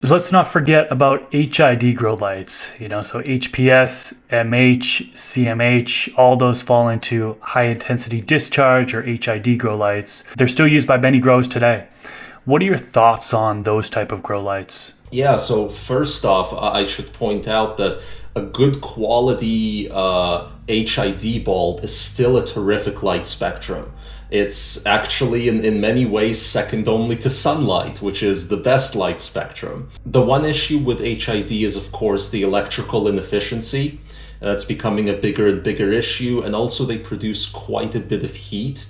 Let's not forget about HID grow lights. So HPS, MH, CMH, all those fall into high intensity discharge or HID grow lights. They're still used by many grows today. What are your thoughts on those type of grow lights? Yeah, so first off, I should point out that a good quality HID bulb is still a terrific light spectrum. It's actually, in many ways, second only to sunlight, which is the best light spectrum. The one issue with HID is, of course, the electrical inefficiency. That's becoming a bigger and bigger issue, and also they produce quite a bit of heat,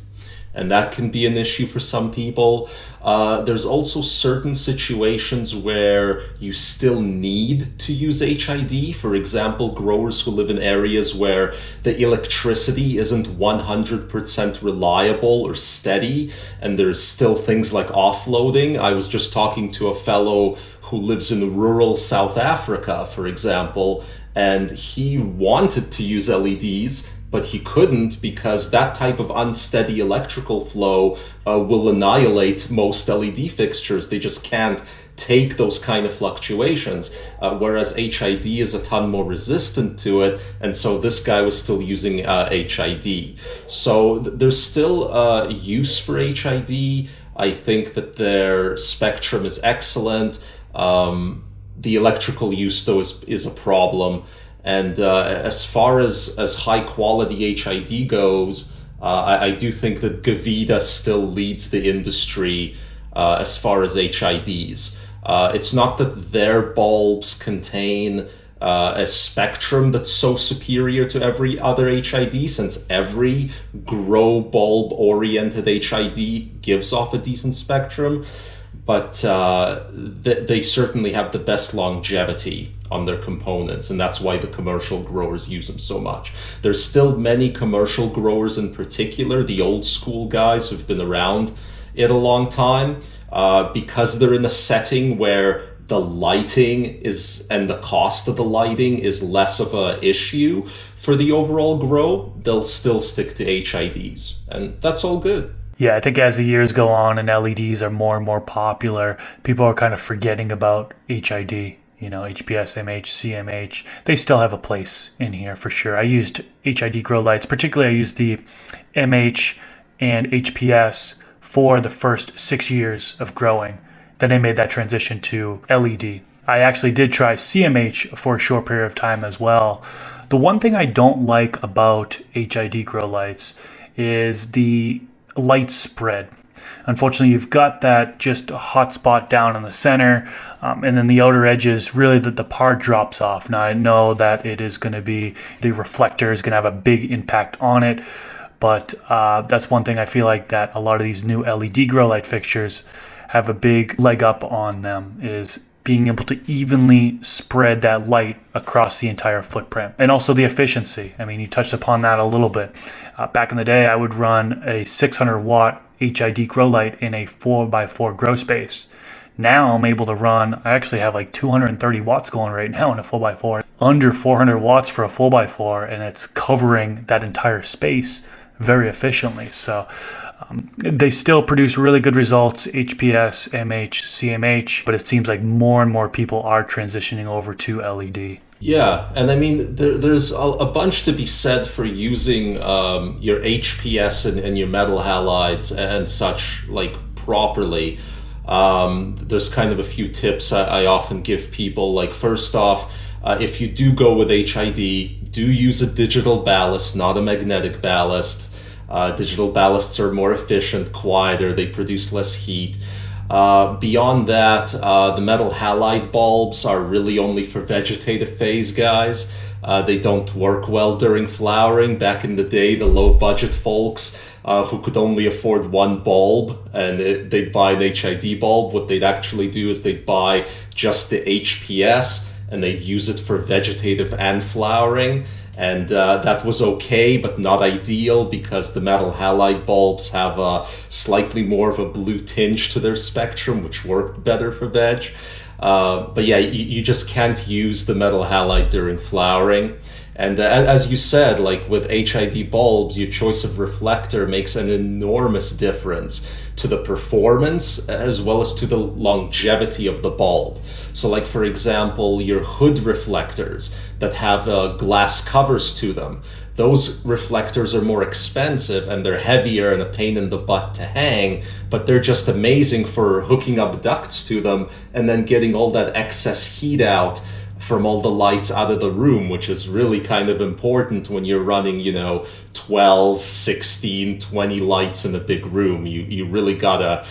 and that can be an issue for some people. There's also certain situations where you still need to use HID. For example, growers who live in areas where the electricity isn't 100% reliable or steady, and there's still things like offloading. I was just talking to a fellow who lives in rural South Africa, for example, and he wanted to use LEDs, but he couldn't because that type of unsteady electrical flow will annihilate most LED fixtures. They just can't take those kind of fluctuations, whereas HID is a ton more resistant to it, and so this guy was still using HID. So there's still use for HID. I think that their spectrum is excellent. The electrical use, though, is a problem. And as far as high quality HID goes, I do think that Gavita still leads the industry as far as HIDs. It's not that their bulbs contain a spectrum that's so superior to every other HID, since every grow bulb oriented HID gives off a decent spectrum, but they certainly have the best longevity on their components, and that's why the commercial growers use them so much. There's still many commercial growers, in particular the old school guys who've been around it a long time, because they're in a setting where the lighting is and the cost of the lighting is less of a issue for the overall grow. They'll still stick to HIDs, and that's all good. Yeah, I think as the years go on and LEDs are more and more popular, people are kind of forgetting about HID. HPS, MH, CMH, they still have a place in here for sure. I used HID grow lights, particularly I used the MH and HPS for the first 6 years of growing. Then I made that transition to LED. I actually did try CMH for a short period of time as well. The one thing I don't like about HID grow lights is the light spread. Unfortunately, you've got that just hot spot down in the center, and then the outer edges, really the par drops off. Now, I know that it is going to be, the reflector is going to have a big impact on it, but that's one thing I feel like that a lot of these new LED grow light fixtures have a big leg up on them, is being able to evenly spread that light across the entire footprint. And also the efficiency. I mean, you touched upon that a little bit. Back in the day, I would run a 600 watt HID grow light in a 4x4 grow space. Now I'm able to run, I actually have like 230 watts going right now in a 4x4, under 400 watts for a 4x4, and it's covering that entire space very efficiently. So they still produce really good results, HPS, MH, CMH, but it seems like more and more people are transitioning over to LED. Yeah, and I mean, there's a bunch to be said for using your HPS and your metal halides and such like properly. There's kind of a few tips I often give people. Like, first off, if you do go with HID, do use a digital ballast, not a magnetic ballast. Digital ballasts are more efficient, quieter, they produce less heat. Beyond that, the metal halide bulbs are really only for vegetative phase guys. They don't work well during flowering. Back in the day, the low budget folks who could only afford one bulb and they'd buy an HID bulb, what they'd actually do is they'd buy just the HPS and they'd use it for vegetative and flowering. And that was okay, but not ideal, because the metal halide bulbs have a slightly more of a blue tinge to their spectrum, which worked better for veg. But yeah, you just can't use the metal halide during flowering. And as you said, like with HID bulbs, your choice of reflector makes an enormous difference to the performance as well as to the longevity of the bulb. So like, for example, your hood reflectors that have glass covers to them, those reflectors are more expensive and they're heavier and a pain in the butt to hang, but they're just amazing for hooking up ducts to them and then getting all that excess heat out from all the lights out of the room, which is really kind of important when you're running, 12, 16, 20 lights in a big room. You really gotta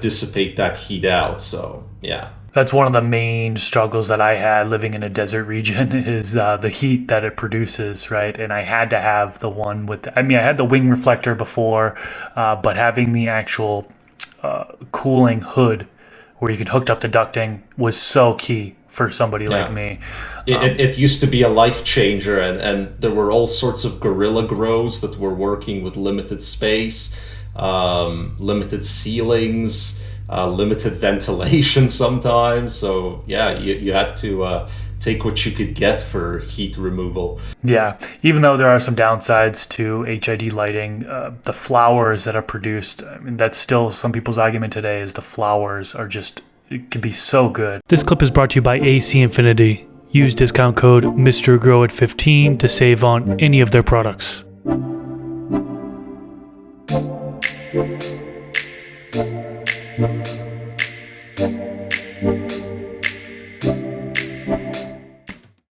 dissipate that heat out. So, yeah. That's one of the main struggles that I had living in a desert region is the heat that it produces, right? And I had to have the one I had the wing reflector before, but having the actual cooling hood where you can hook up the ducting was so key for somebody like me. It used to be a life changer, and there were all sorts of guerrilla grows that were working with limited space, limited ceilings, limited ventilation sometimes. So yeah, you had to take what you could get for heat removal. Yeah, even though there are some downsides to HID lighting, the flowers that are produced, that's still some people's argument today is the flowers are just, it can be so good. This clip is brought to you by AC Infinity. Use discount code MrGrow at 15 to save on any of their products.